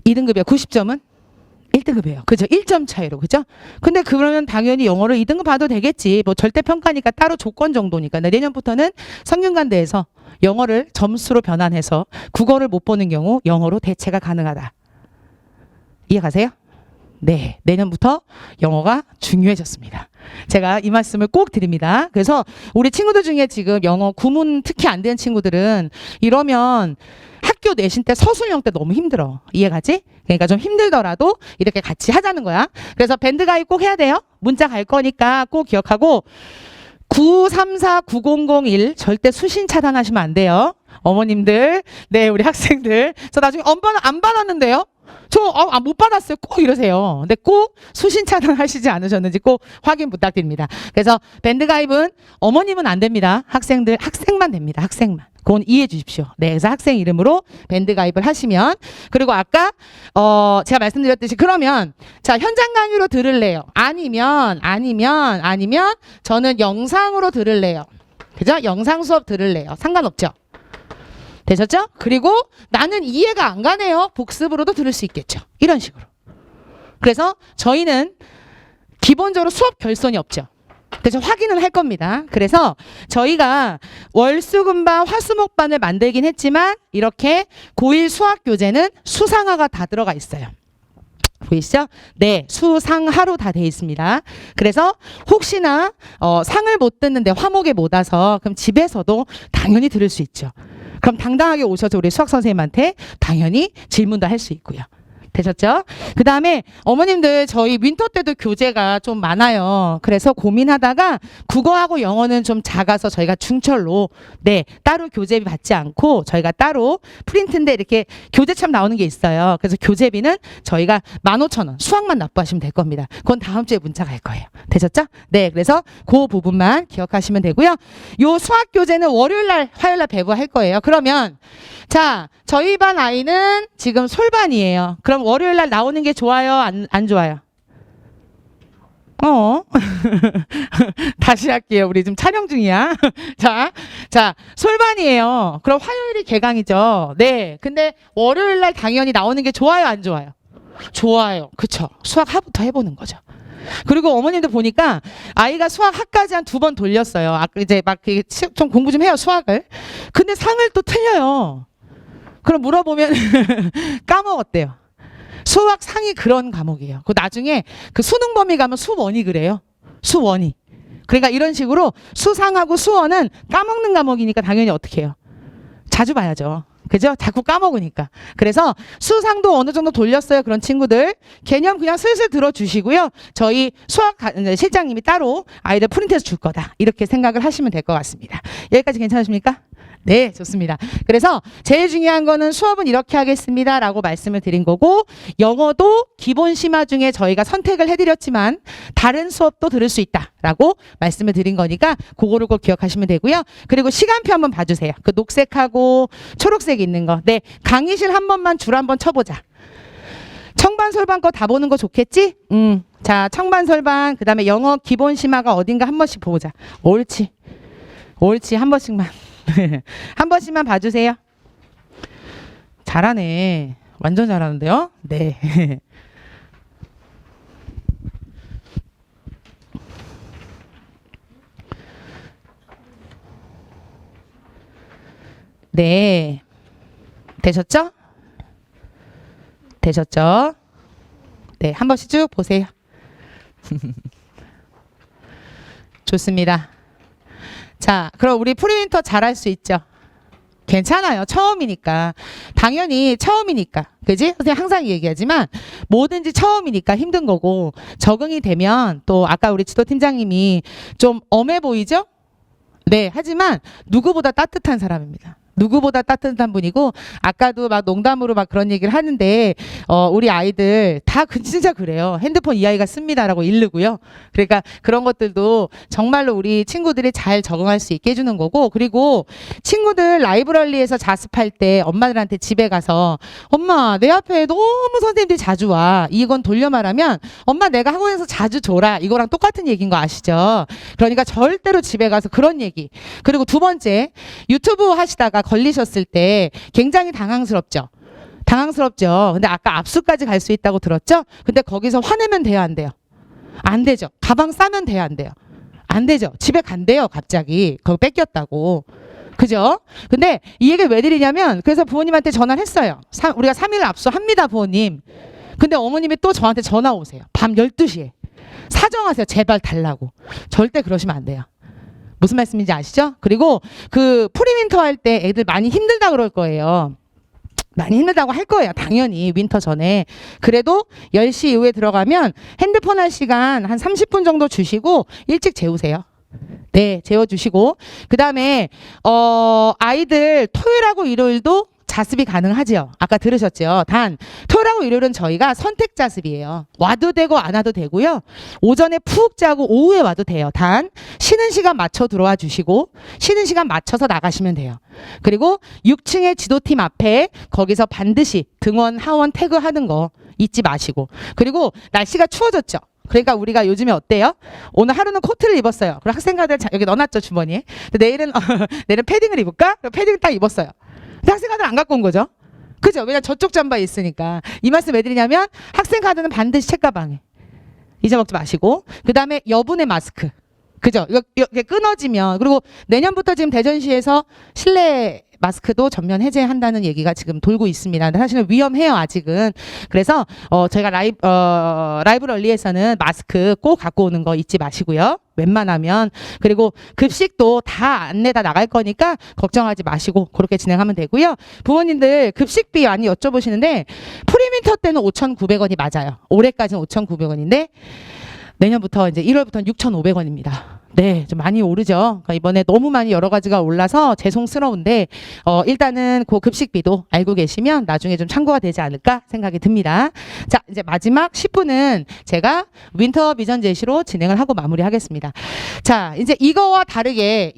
2등급이에요. 90점은? 1등급이에요. 그죠? 1점 차이로. 그죠? 근데 그러면 당연히 영어를 2등급 봐도 되겠지. 뭐 절대평가니까 따로 조건 정도니까. 근데 내년부터는 성균관대에서 영어를 점수로 변환해서 국어를 못 보는 경우 영어로 대체가 가능하다. 이해 가세요? 네, 내년부터 영어가 중요해졌습니다. 제가 이 말씀을 꼭 드립니다. 그래서 우리 친구들 중에 지금 영어 구문 특히 안 되는 친구들은 이러면 학교 내신 때 서술형 때 너무 힘들어. 이해가지? 그러니까 좀 힘들더라도 이렇게 같이 하자는 거야. 그래서 밴드 가입 꼭 해야 돼요. 문자 갈 거니까 꼭 기억하고 934901 절대 수신 차단하시면 안 돼요. 어머님들, 네, 우리 학생들. 저 나중에 안 받았는데요? 못 받았어요. 꼭 이러세요. 근데 꼭 수신 차단하시지 않으셨는지 꼭 확인 부탁드립니다. 그래서 밴드 가입은 어머님은 안 됩니다. 학생만 됩니다. 학생만. 그건 이해해 주십시오. 네, 그래서 학생 이름으로 밴드 가입을 하시면 그리고 아까 제가 말씀드렸듯이 그러면 자 현장 강의로 들을래요. 아니면 저는 영상으로 들을래요. 그죠? 영상 수업 들을래요. 상관없죠. 되셨죠? 그리고 나는 이해가 안 가네요. 복습으로도 들을 수 있겠죠. 이런 식으로. 그래서 저희는 기본적으로 수업 결손이 없죠. 그래서 확인은 할 겁니다. 그래서 저희가 월수금반 화수목반을 만들긴 했지만 이렇게 고1 수학교재는 수상화가 다 들어가 있어요. 보이시죠? 네, 수상하로 다 돼 있습니다. 그래서 혹시나 상을 못 듣는데 화목에 못 와서 그럼 집에서도 당연히 들을 수 있죠. 그럼 당당하게 오셔서 우리 수학 선생님한테 당연히 질문도 할 수 있고요. 되셨죠? 그 다음에 어머님들 저희 윈터 때도 교재가 좀 많아요. 그래서 고민하다가 국어하고 영어는 좀 작아서 저희가 중철로 네 따로 교재비 받지 않고 저희가 따로 프린트인데 이렇게 교재처럼 나오는 게 있어요. 그래서 교재비는 저희가 15,000원 수학만 납부하시면 될 겁니다. 그건 다음 주에 문자 갈 거예요. 되셨죠? 네, 그래서 그 부분만 기억하시면 되고요. 요 수학 교재는 월요일날 화요일날 배부할 거예요. 그러면 자 저희 반 아이는 지금 솔반이에요. 그럼 월요일날 나오는 게 좋아요? 안 좋아요? 다시 할게요. 우리 지금 촬영 중이야. 자, 솔반이에요. 그럼 화요일이 개강이죠. 네. 근데 월요일날 당연히 나오는 게 좋아요? 안 좋아요? 좋아요. 그쵸. 수학 하부터 해보는 거죠. 그리고 어머님들 보니까 아이가 수학 학까지 한 2번 돌렸어요. 이제 막 좀 공부 좀 해요, 수학을. 근데 상을 또 틀려요. 그럼 물어보면 까먹었대요. 수학 상이 그런 과목이에요. 그 나중에 그 수능 범위 가면 수원이 그래요. 수원이. 그러니까 이런 식으로 수상하고 수원은 까먹는 과목이니까 당연히 어떻게 해요? 자주 봐야죠. 그죠? 자꾸 까먹으니까. 그래서 수상도 어느 정도 돌렸어요. 그런 친구들. 개념 그냥 슬슬 들어주시고요. 저희 수학 실장님이 따로 아이들 프린트해서 줄 거다. 이렇게 생각을 하시면 될 것 같습니다. 여기까지 괜찮으십니까? 네, 좋습니다. 그래서 제일 중요한 거는 수업은 이렇게 하겠습니다 라고 말씀을 드린 거고 영어도 기본 심화 중에 저희가 선택을 해드렸지만 다른 수업도 들을 수 있다 라고 말씀을 드린 거니까 그거를 꼭 기억하시면 되고요. 그리고 시간표 한번 봐주세요. 그 녹색하고 초록색 있는 거. 네, 강의실 한 번만 줄 한번 쳐보자. 청반 솔반 거 다 보는 거 좋겠지? 자, 청반 솔반 그 다음에 영어 기본 심화가 어딘가 한 번씩 보자. 옳지 한 번씩만. 한 번씩만 봐주세요. 잘하네. 완전 잘하는데요? 네. 네. 되셨죠? 되셨죠? 네. 한 번씩 쭉 보세요. 좋습니다. 자, 그럼 우리 프리윈터 잘할 수 있죠? 괜찮아요. 처음이니까. 당연히 처음이니까. 그지? 선생님 항상 얘기하지만 뭐든지 처음이니까 힘든 거고 적응이 되면 또 아까 우리 지도팀장님이 좀 엄해 보이죠? 네. 하지만 누구보다 따뜻한 사람입니다. 누구보다 따뜻한 분이고 아까도 막 농담으로 막 그런 얘기를 하는데 우리 아이들 다 진짜 그래요. 핸드폰 이 아이가 씁니다라고 이르고요. 그러니까 그런 것들도 정말로 우리 친구들이 잘 적응할 수 있게 해주는 거고 그리고 친구들 라이브러리에서 자습할 때 엄마들한테 집에 가서 엄마 내 앞에 너무 선생님들이 자주 와. 이건 돌려 말하면 엄마 내가 학원에서 자주 줘라. 이거랑 똑같은 얘기인 거 아시죠? 그러니까 절대로 집에 가서 그런 얘기. 그리고 두 번째 유튜브 하시다가 걸리셨을 때 굉장히 당황스럽죠. 당황스럽죠. 근데 아까 압수까지 갈 수 있다고 들었죠? 근데 거기서 화내면 돼요, 안 돼요? 안 되죠. 가방 싸면 돼요, 안 돼요? 안 되죠. 집에 간대요, 갑자기. 그거 뺏겼다고. 그죠? 근데 이 얘기를 왜 드리냐면 그래서 부모님한테 전화를 했어요. 우리가 3일 압수합니다, 부모님. 근데 어머님이 또 저한테 전화 오세요. 밤 12시에. 사정하세요. 제발 달라고. 절대 그러시면 안 돼요. 무슨 말씀인지 아시죠? 그리고 그 프리윈터 할 때 애들 많이 힘들다 그럴 거예요. 많이 힘들다고 할 거예요. 당연히 윈터 전에. 그래도 10시 이후에 들어가면 핸드폰 할 시간 한 30분 정도 주시고 일찍 재우세요. 네, 재워주시고 그 다음에 아이들 토요일하고 일요일도 자습이 가능하죠. 아까 들으셨죠. 단 토요일하고 일요일은 저희가 선택 자습이에요. 와도 되고 안 와도 되고요. 오전에 푹 자고 오후에 와도 돼요. 단 쉬는 시간 맞춰 들어와 주시고 쉬는 시간 맞춰서 나가시면 돼요. 그리고 6층의 지도팀 앞에 거기서 반드시 등원, 하원 태그하는 거 잊지 마시고 그리고 날씨가 추워졌죠. 그러니까 우리가 요즘에 어때요? 오늘 하루는 코트를 입었어요. 그리고 학생가들 여기 넣어놨죠, 주머니에. 내일은 패딩을 입을까? 패딩 딱 입었어요. 근데 학생 카드를 안 갖고 온 거죠. 그죠? 왜냐면 저쪽 잠바에 있으니까. 이 말씀 왜 드리냐면 학생 카드는 반드시 책가방에 잊어먹지 마시고 그 다음에 여분의 마스크. 그죠? 이거 끊어지면 그리고 내년부터 지금 대전시에서 실내 마스크도 전면 해제한다는 얘기가 지금 돌고 있습니다. 근데 사실은 위험해요, 아직은. 그래서 저희가 라이브러리에서는 마스크 꼭 갖고 오는 거 잊지 마시고요. 웬만하면. 그리고 급식도 다 안내다 나갈 거니까 걱정하지 마시고 그렇게 진행하면 되고요. 부모님들 급식비 많이 여쭤보시는데 프리윈터 때는 5,900원이 맞아요. 올해까지는 5,900원인데 내년부터 이제 1월부터는 6,500원입니다. 네, 좀 많이 오르죠. 그러니까 이번에 너무 많이 여러 가지가 올라서 죄송스러운데 일단은 그 급식비도 알고 계시면 나중에 좀 참고가 되지 않을까 생각이 듭니다. 자, 이제 마지막 10분은 제가 윈터 비전 제시로 진행을 하고 마무리하겠습니다. 자, 이제 이거와 다르게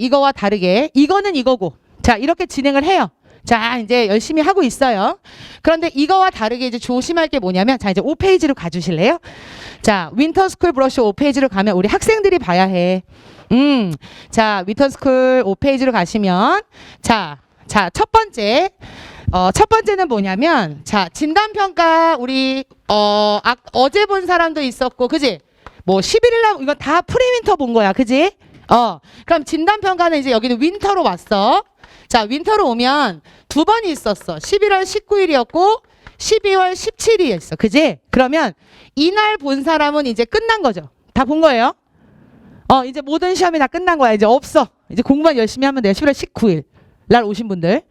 이거는 이거고 자, 이렇게 진행을 해요. 자, 이제 열심히 하고 있어요. 그런데 이거와 다르게 이제 조심할 게 뭐냐면 자, 이제 5페이지로 가주실래요? 자, 윈터스쿨 브러쉬 5페이지로 가면 우리 학생들이 봐야 해. 자, 윈터스쿨 5페이지로 가시면 자, 첫 번째는 뭐냐면 자, 진단평가 우리 어제 본 사람도 있었고 그지? 뭐 11일 날 이건 다 프리윈터 본 거야. 그지? 그럼 진단평가는 이제 여기는 윈터로 왔어. 자, 윈터로 오면 두 번이 있었어. 11월 19일이었고 12월 17일이었어. 그지? 그러면 이날 본 사람은 이제 끝난 거죠. 다 본 거예요. 이제 모든 시험이 다 끝난 거야. 이제 없어. 이제 공부만 열심히 하면 돼요. 11월 19일 날 오신 분들.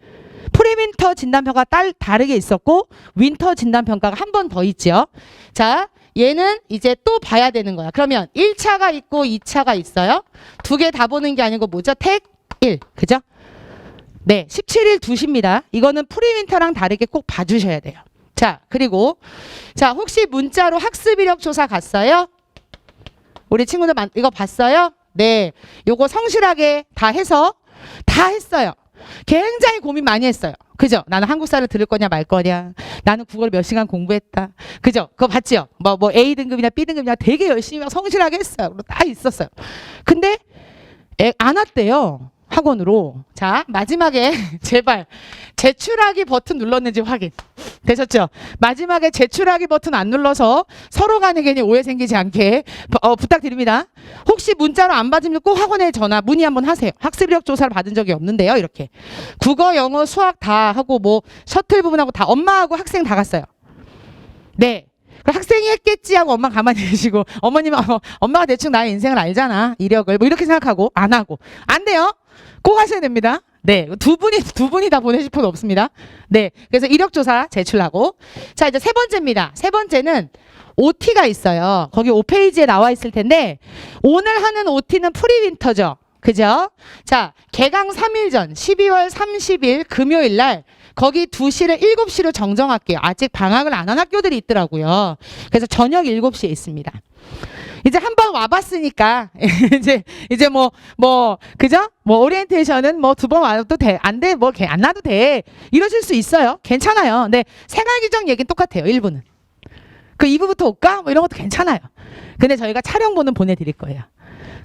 프리윈터 진단평가 다르게 있었고 윈터 진단평가가 한 번 더 있죠. 자, 얘는 이제 또 봐야 되는 거야. 그러면 1차가 있고 2차가 있어요. 두 개 다 보는 게 아니고 뭐죠? 택 1. 그죠? 네, 17일 2시입니다. 이거는 프리윈터랑 다르게 꼭 봐주셔야 돼요. 자, 그리고 자, 혹시 문자로 학습 이력 조사 갔어요? 우리 친구들 이거 봤어요? 네, 요거 성실하게 다 해서 다 했어요. 굉장히 고민 많이 했어요. 그죠? 나는 한국사를 들을 거냐 말 거냐. 나는 국어를 몇 시간 공부했다. 그죠? 그거 봤죠? 뭐 A등급이나 B등급이나 되게 열심히 막 성실하게 했어요. 다 있었어요. 근데 안 왔대요. 학원으로. 자, 마지막에 제발 제출하기 버튼 눌렀는지 확인. 되셨죠? 마지막에 제출하기 버튼 안 눌러서 서로 간에 괜히 오해 생기지 않게 부탁드립니다. 혹시 문자로 안 받으면 꼭 학원에 전화 문의 한번 하세요. 학습 이력 조사를 받은 적이 없는데요. 이렇게. 국어, 영어, 수학 다 하고 뭐 셔틀 부분하고 다 엄마하고 학생 다 갔어요. 네. 학생이 했겠지 하고 엄마 가만히 계시고 어머님은 엄마가 대충 나의 인생을 알잖아. 이력을 뭐 이렇게 생각하고 안 하고 안 돼요. 꼭 하셔야 됩니다. 네, 두 분이 다 보내실 필요 없습니다. 네, 그래서 이력조사 제출하고 자 이제 세 번째입니다. 세 번째는 OT가 있어요. 거기 5페이지에 나와 있을 텐데 오늘 하는 OT는 프리윈터죠. 그죠? 자, 개강 3일 전 12월 30일 금요일 날 거기 2시를 7시로 정정할게요. 아직 방학을 안 한 학교들이 있더라고요. 그래서 저녁 7시에 있습니다. 이제 한번 와봤으니까 이제 그죠? 뭐 오리엔테이션은 뭐 2번 와도 돼. 안 돼. 뭐 안 놔도 돼. 이러실 수 있어요. 괜찮아요. 근데 생활 규정 얘기는 똑같아요. 1부는. 그 2부부터 올까? 뭐 이런 것도 괜찮아요. 근데 저희가 촬영본은 보내드릴 거예요.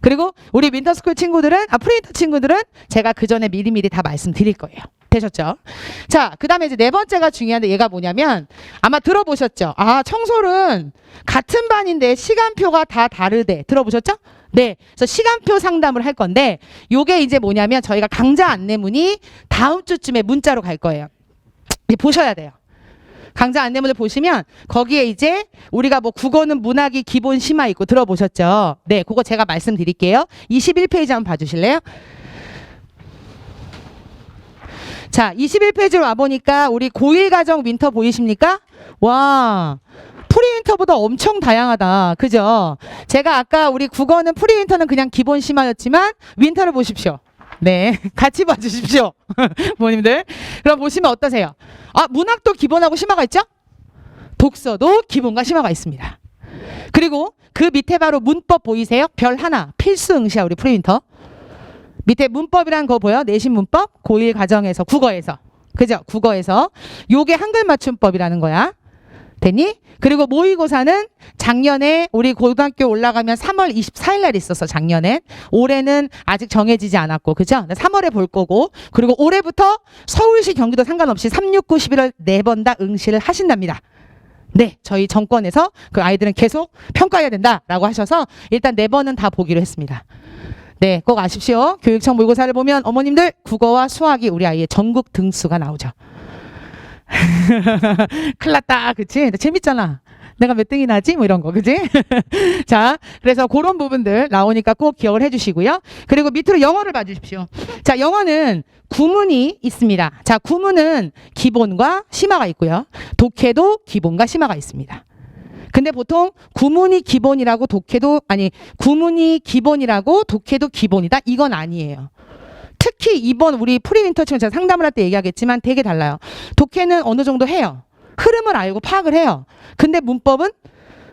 그리고 우리 윈터스쿨 친구들은 프리윈터 친구들은 제가 그 전에 미리미리 다 말씀드릴 거예요. 되셨죠? 자, 그 다음에 이제 네 번째가 중요한데 얘가 뭐냐면 아마 들어보셨죠? 아, 청솔은 같은 반인데 시간표가 다 다르대. 들어보셨죠? 네. 그래서 시간표 상담을 할 건데 요게 이제 뭐냐면 저희가 강좌 안내문이 다음 주쯤에 문자로 갈 거예요. 이제 보셔야 돼요. 강좌 안내문을 보시면 거기에 이제 우리가 뭐 국어는 문학이 기본 심화 있고 들어보셨죠? 네, 그거 제가 말씀드릴게요. 21페이지 한번 봐주실래요? 자, 21페이지로 와보니까 우리 고1 가정 윈터 보이십니까? 와, 프리윈터보다 엄청 다양하다. 그죠? 제가 아까 우리 국어는 프리윈터는 그냥 기본 심화였지만 윈터를 보십시오. 네, 같이 봐주십시오. 부모님들. 그럼 보시면 어떠세요? 아, 문학도 기본하고 심화가 있죠? 독서도 기본과 심화가 있습니다. 그리고 그 밑에 바로 문법 보이세요? 별 하나, 필수 응시야 우리 프리윈터. 밑에 문법이란 거 보여? 내신 문법, 고1 가정에서, 국어에서. 그죠? 국어에서. 요게 한글 맞춤법이라는 거야. 됐니? 그리고 모의고사는 작년에 우리 고등학교 올라가면 3월 24일 날 있었어, 작년엔. 올해는 아직 정해지지 않았고, 그죠? 3월에 볼 거고. 그리고 올해부터 서울시, 경기도 상관없이 3, 6, 9, 11월 4번 다 응시를 하신답니다. 네, 저희 정권에서 그 아이들은 계속 평가해야 된다라고 하셔서 일단 4번은 다 보기로 했습니다. 네, 꼭 아십시오. 교육청 모의고사를 보면 어머님들 국어와 수학이 우리 아이의 전국 등수가 나오죠. 큰일 났다. 그치? 근데 재밌잖아. 내가 몇 등이 나지? 뭐 이런 거. 그치? 자, 그래서 그런 부분들 나오니까 꼭 기억을 해주시고요. 그리고 밑으로 영어를 봐주십시오. 자, 영어는 구문이 있습니다. 자, 구문은 기본과 심화가 있고요. 독해도 기본과 심화가 있습니다. 근데 보통 구문이 기본이라고 구문이 기본이라고 독해도 기본이다. 이건 아니에요. 특히 이번 우리 프리윈터 친구 제가 상담을 할 때 얘기하겠지만 되게 달라요. 독해는 어느 정도 해요. 흐름을 알고 파악을 해요. 근데 문법은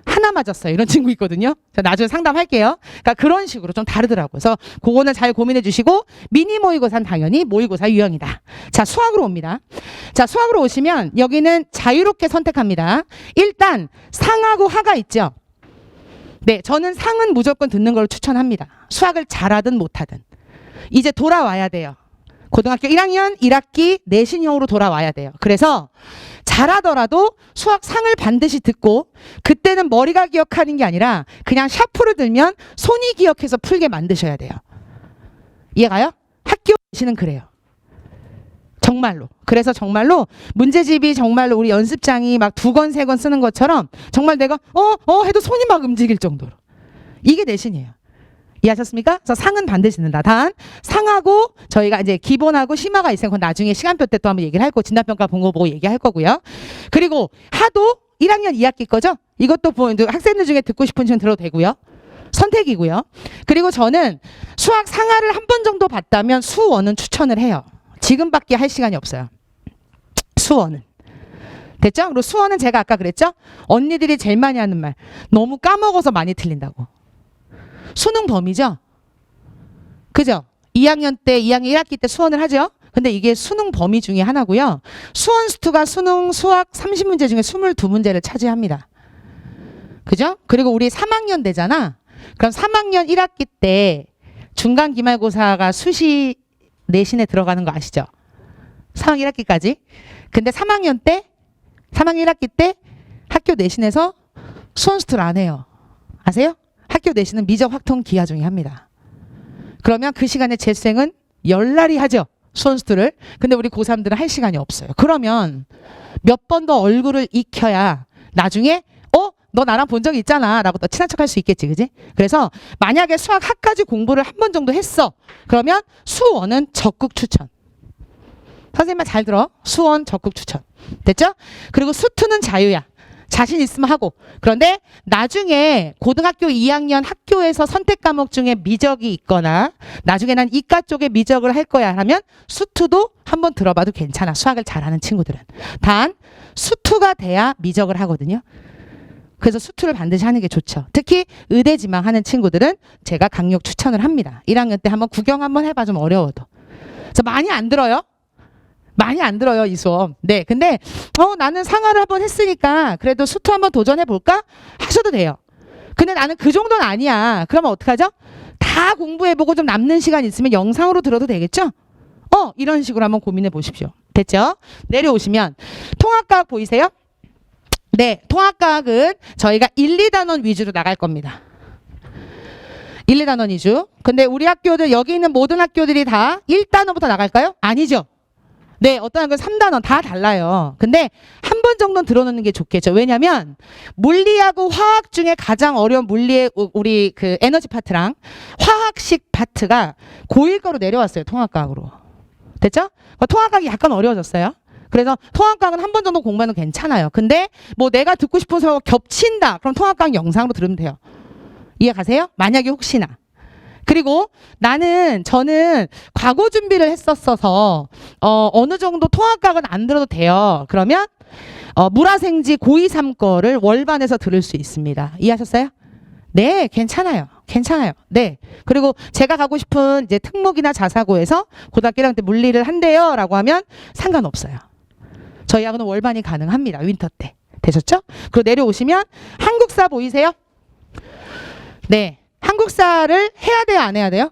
하나 맞았어요. 이런 친구 있거든요. 자, 나중에 상담할게요. 그러니까 그런 식으로 좀 다르더라고요. 그래서 그거는 잘 고민해 주시고 미니 모의고사는 당연히 모의고사 유형이다. 자, 수학으로 옵니다. 자, 수학으로 오시면 여기는 자유롭게 선택합니다. 일단 상하고 하가 있죠. 네, 저는 상은 무조건 듣는 걸 추천합니다. 수학을 잘하든 못하든. 이제 돌아와야 돼요. 고등학교 1학년 1학기 내신형으로 돌아와야 돼요. 그래서 잘하더라도 수학 상을 반드시 듣고 그때는 머리가 기억하는 게 아니라 그냥 샤프를 들면 손이 기억해서 풀게 만드셔야 돼요. 이해가요? 학교 내신은 그래요. 정말로. 그래서 정말로 문제집이 정말로 우리 연습장이 막 2권 3권 쓰는 것처럼 정말 내가 해도 손이 막 움직일 정도로. 이게 내신이에요. 이해하셨습니까? 그래서 상은 반드시 듣는다. 단 상하고 저희가 이제 기본하고 심화가 있으면 그건 나중에 시간표 때 또 한번 얘기를 할 거고 진단평가 본 거 보고 얘기할 거고요. 그리고 하도 1학년 2학기 거죠? 이것도 학생들 중에 듣고 싶은 분 들어도 되고요. 선택이고요. 그리고 저는 수학 상하를 한 번 정도 봤다면 수원은 추천을 해요. 지금밖에 할 시간이 없어요. 수원은. 됐죠? 그리고 수원은 제가 아까 그랬죠? 언니들이 제일 많이 하는 말. 너무 까먹어서 많이 틀린다고. 수능 범위죠? 그죠? 2학년 1학기 때 수원을 하죠? 근데 이게 수능 범위 중에 하나고요. 수원수투가 수능 수학 30문제 중에 22문제를 차지합니다. 그죠? 그리고 우리 3학년 되잖아. 그럼 3학년 1학기 때 중간 기말고사가 수시 내신에 들어가는 거 아시죠? 3학년 1학기까지. 근데 3학년 1학기 때 학교 내신에서 수원수투를 안 해요. 아세요? 학교 내신은 미적 확통 기하 중에 합니다. 그러면 그 시간에 재수생은 열날이 하죠. 수원수투를. 근데 우리 고3들은 할 시간이 없어요. 그러면 몇 번 더 얼굴을 익혀야 나중에 너 나랑 본 적이 있잖아 라고 또 친한 척 할 수 있겠지, 그지? 그래서 만약에 수학 학까지 공부를 한 번 정도 했어, 그러면 수원은 적극 추천. 선생님만 잘 들어. 수원 적극 추천. 됐죠? 그리고 수투는 자유야. 자신 있으면 하고. 그런데 나중에 고등학교 2학년 학교에서 선택 과목 중에 미적이 있거나 나중에 난 이과 쪽에 미적을 할 거야 하면 수투도 한번 들어봐도 괜찮아. 수학을 잘하는 친구들은. 단 수투가 돼야 미적을 하거든요. 그래서 수투를 반드시 하는 게 좋죠. 특히 의대 지망하는 친구들은 제가 강력 추천을 합니다. 1학년 때 한번 구경 한번 해봐. 좀 어려워도. 저 많이 안 들어요. 많이 안 들어요, 이 수업. 네, 근데 나는 상하를 한번 했으니까 그래도 수투 한번 도전해 볼까? 하셔도 돼요. 근데 나는 그 정도는 아니야. 그러면 어떡하죠? 다 공부해보고 좀 남는 시간 있으면 영상으로 들어도 되겠죠? 이런 식으로 한번 고민해 보십시오. 됐죠? 내려오시면 통합과학 보이세요? 네, 통합과학은 저희가 1, 2단원 위주로 나갈 겁니다. 1, 2단원 위주. 근데 우리 학교들, 여기 있는 모든 학교들이 다 1단원부터 나갈까요? 아니죠. 네, 어떤 학교는 3단원 다 달라요. 근데 한 번 정도는 들어놓는 게 좋겠죠. 왜냐면 물리하고 화학 중에 가장 어려운 물리의 우리 그 에너지 파트랑 화학식 파트가 고1 거로 내려왔어요. 통합과학으로. 됐죠? 통합과학이 약간 어려워졌어요. 그래서 통합과학은 한 번 정도 공부하면 괜찮아요. 근데 뭐 내가 듣고 싶은 수업 겹친다. 그럼 통합과학 영상으로 들으면 돼요. 이해 가세요? 만약에 혹시나. 그리고 저는 과거 준비를 했었어서 어느 정도 통합과학은 안 들어도 돼요. 그러면 물화생지 고2, 3 거를 월반에서 들을 수 있습니다. 이해하셨어요? 네, 괜찮아요. 괜찮아요. 네. 그리고 제가 가고 싶은 이제 특목이나 자사고에서 고등학교 1학년 때 물리를 한대요라고 하면 상관없어요. 저희 학원은 월반이 가능합니다. 윈터 때. 되셨죠? 그리고 내려오시면 한국사 보이세요? 네. 한국사를 해야 돼요, 안 해야 돼요?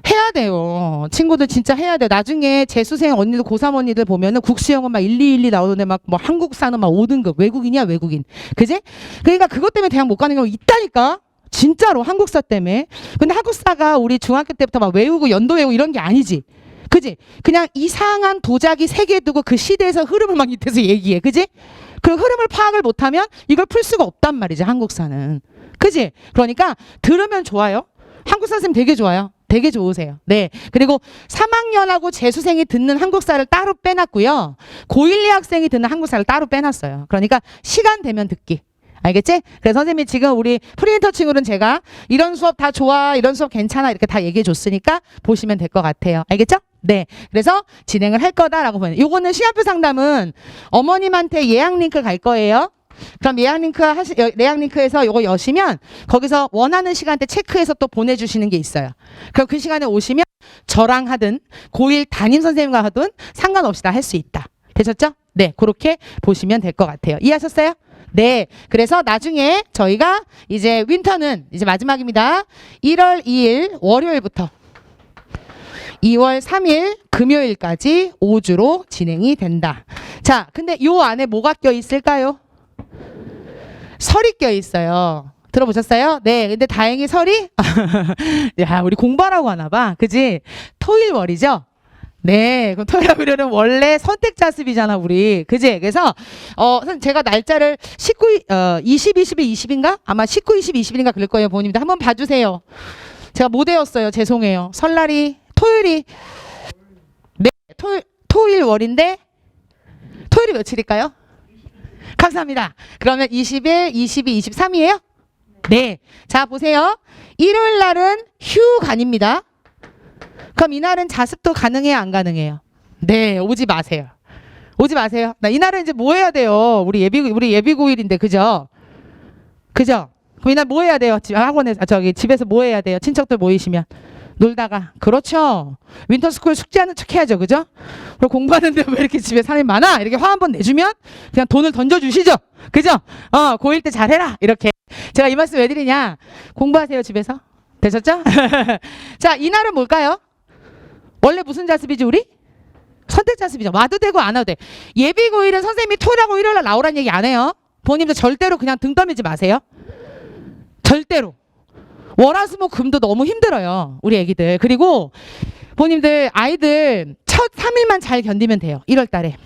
해야 돼요. 친구들 진짜 해야 돼요. 나중에 재수생 언니들, 고3 언니들 보면은 국수영어 막 1, 2, 1, 2 나오는데 막 뭐 한국사는 막 5등급. 외국인이야, 외국인. 그지? 그러니까 그것 때문에 대학 못 가는 경우 있다니까? 진짜로 한국사 때문에. 근데 한국사가 우리 중학교 때부터 막 외우고 연도 외우고 이런 게 아니지. 그지? 그냥 이상한 도자기 3개 두고 그 시대에서 흐름을 막 밑에서 얘기해. 그지? 그 흐름을 파악을 못하면 이걸 풀 수가 없단 말이지, 한국사는. 그지? 그러니까 들으면 좋아요. 한국사 선생님 되게 좋아요. 되게 좋으세요. 네. 그리고 3학년하고 재수생이 듣는 한국사를 따로 빼놨고요. 고1, 2학생이 듣는 한국사를 따로 빼놨어요. 그러니까 시간 되면 듣기. 알겠지? 그래서 선생님이 지금 우리 프리인터 친구는 제가 이런 수업 다 좋아, 이런 수업 괜찮아 이렇게 다 얘기해 줬으니까 보시면 될 것 같아요. 알겠죠? 네. 그래서 진행을 할 거다라고 보면 요거는 시간표 상담은 어머님한테 예약 링크 갈 거예요. 그럼 예약 링크에서 요거 여시면 거기서 원하는 시간대 체크해서 또 보내주시는 게 있어요. 그럼 그 시간에 오시면 저랑 하든 고1 담임 선생님과 하든 상관없이 다 할 수 있다. 되셨죠? 네. 그렇게 보시면 될 것 같아요. 이해하셨어요? 네. 그래서 나중에 저희가 이제 윈터는 이제 마지막입니다. 1월 2일 월요일부터 2월 3일 금요일까지 5주로 진행이 된다. 자, 근데 요 안에 뭐가 껴 있을까요? 설이 껴 있어요. 들어보셨어요? 네. 근데 다행히 설이 야, 우리 공부하라고 하나 봐. 그지? 토일월이죠? 네. 그럼 토요일은 원래 선택자습이잖아, 우리. 그지? 그래서 선생님 제가 날짜를 20, 20일, 20인가? 아마 19, 20, 20일인가 그럴 거예요, 부모님들. 한번 봐주세요. 제가 못 외웠어요. 죄송해요. 설날이 토요일이 네, 토일월인데 토요일이 며칠일까요? 감사합니다. 그러면 20일, 22, 23이에요? 네. 자, 보세요. 일요일 날은 휴관입니다. 그럼 이날은 자습도 가능해요, 안 가능해요? 네, 오지 마세요. 오지 마세요. 나 이날은 이제 뭐 해야 돼요? 우리 예비고일인데, 그죠? 그죠? 그럼 이날 뭐 해야 돼요? 집에서 뭐 해야 돼요? 친척들 모이시면. 놀다가. 그렇죠. 윈터스쿨 숙제하는 척 해야죠. 그죠? 그리고 공부하는데 왜 이렇게 집에 사람이 많아? 이렇게 화 한번 내주면 그냥 돈을 던져주시죠. 그죠? 고1 때 잘해라. 이렇게. 제가 이 말씀 왜 드리냐? 공부하세요, 집에서. 되셨죠? 자, 이날은 뭘까요? 원래 무슨 자습이지, 우리? 선택 자습이죠. 와도 되고 안 와도 돼. 예비고일은 선생님이 토요일하고 일요일날 나오라는 얘기 안 해요. 부모님들 절대로 그냥 등 떠밀지 마세요. 절대로. 월화수목 금도 너무 힘들어요. 우리 애기들. 그리고 부모님들 아이들 첫 3일만 잘 견디면 돼요. 1월 달에.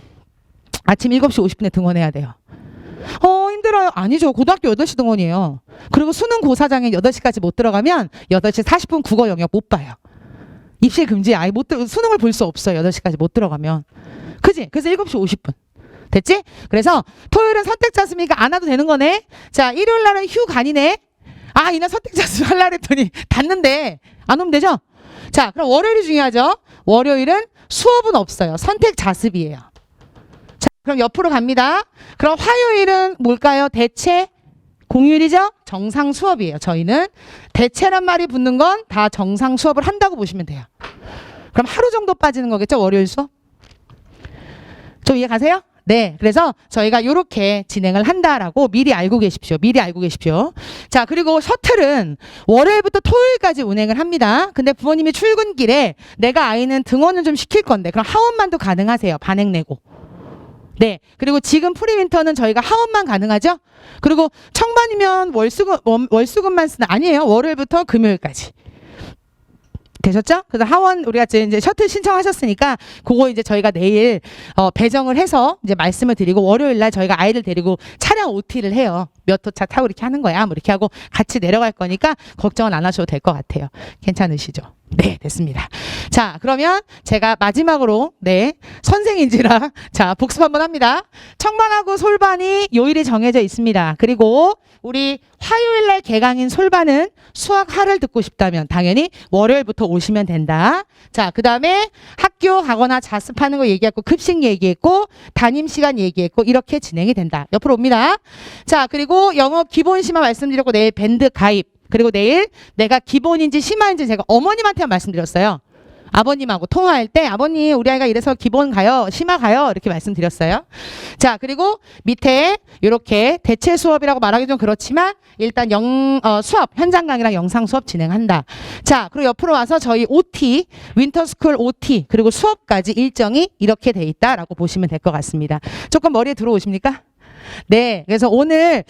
아침 7시 50분에 등원해야 돼요. 힘들어. 들어요? 아니죠. 고등학교 8시 등원이에요. 그리고 수능 고사장에 8시까지 못 들어가면 8시 40분 국어 영역 못 봐요. 입시 금지. 아예 수능을 볼 수 없어요. 8시까지 못 들어가면. 그지? 그래서 7시 50분. 됐지? 그래서 토요일은 선택자습니까? 안 와도 되는 거네. 자, 일요일 날은 휴관이네. 아, 이날 선택자습 하려고 했더니 닫는데 안 오면 되죠? 자, 그럼 월요일이 중요하죠. 월요일은 수업은 없어요. 선택자습이에요. 자, 그럼 옆으로 갑니다. 그럼 화요일은 뭘까요? 대체 공휴일이죠? 정상 수업이에요. 저희는 대체란 말이 붙는 건 다 정상 수업을 한다고 보시면 돼요. 그럼 하루 정도 빠지는 거겠죠? 월요일 수업? 좀 이해 가세요? 네. 그래서 저희가 이렇게 진행을 한다라고 미리 알고 계십시오. 미리 알고 계십시오. 자, 그리고 셔틀은 월요일부터 토요일까지 운행을 합니다. 근데 부모님이 출근길에 내가 아이는 등원은 좀 시킬 건데 그럼 하원만도 가능하세요. 반액 내고. 네. 그리고 지금 프리윈터는 저희가 하원만 가능하죠? 그리고 청반이면 월수금만 쓰는, 아니에요. 월요일부터 금요일까지. 되셨죠? 그래서 하원 우리가 이제 셔틀 신청하셨으니까 그거 이제 저희가 내일 배정을 해서 이제 말씀을 드리고 월요일 날 저희가 아이들 데리고 차량 OT를 해요. 몇 호차 타고 이렇게 하는 거야. 뭐 이렇게 하고 같이 내려갈 거니까 걱정은 안 하셔도 될 것 같아요. 괜찮으시죠? 네, 됐습니다. 자, 그러면 제가 마지막으로 선생인지라 자, 복습 한번 합니다. 청반하고 솔반이 요일이 정해져 있습니다. 그리고 우리 화요일 날 개강인 솔반은 수학 하를 듣고 싶다면 당연히 월요일부터 오시면 된다. 자, 그다음에 학교 가거나 자습하는 거 얘기했고 급식 얘기했고 담임 시간 얘기했고 이렇게 진행이 된다. 옆으로 옵니다. 자, 그리고 영어 기본 심화 말씀드렸고 내일 밴드 가입. 그리고 내일 내가 기본인지 심화인지 제가 어머님한테 말씀드렸어요. 아버님하고 통화할 때 아버님 우리 아이가 이래서 기본 가요 심화 가요 이렇게 말씀드렸어요. 자, 그리고 밑에 이렇게 대체 수업이라고 말하기 좀 그렇지만 일단 수업 현장 강의랑 영상 수업 진행한다. 자, 그리고 옆으로 와서 저희 OT 윈터스쿨 OT 그리고 수업까지 일정이 이렇게 돼 있다라고 보시면 될 것 같습니다. 조금 머리에 들어오십니까? 네, 그래서 오늘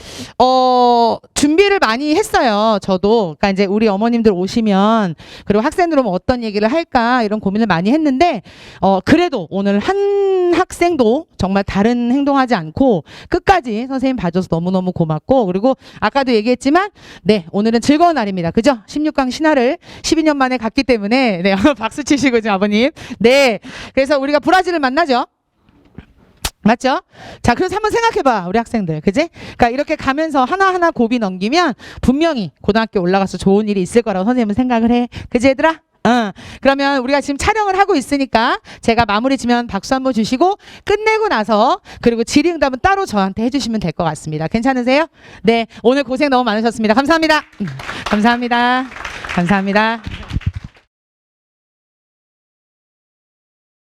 준비를 많이 했어요. 저도. 그러니까 이제 우리 어머님들 오시면 그리고 학생들 오면 어떤 얘기를 할까 이런 고민을 많이 했는데 그래도 오늘 한 학생도 정말 다른 행동하지 않고 끝까지 선생님 봐줘서 너무너무 고맙고 그리고 아까도 얘기했지만 네, 오늘은 즐거운 날입니다. 그죠? 16강 신화를 12년 만에 갔기 때문에 네, 박수 치시고 지금 아버님. 네, 그래서 우리가 브라질을 만나죠. 맞죠? 자, 그래서 한번 생각해봐, 우리 학생들. 그지? 그러니까 이렇게 가면서 하나하나 고비 넘기면 분명히 고등학교 올라가서 좋은 일이 있을 거라고 선생님은 생각을 해. 그지, 얘들아? 그러면 우리가 지금 촬영을 하고 있으니까 제가 마무리 지면 박수 한번 주시고 끝내고 나서 그리고 질의응답은 따로 저한테 해주시면 될 것 같습니다. 괜찮으세요? 네, 오늘 고생 너무 많으셨습니다. 감사합니다. 감사합니다. 감사합니다.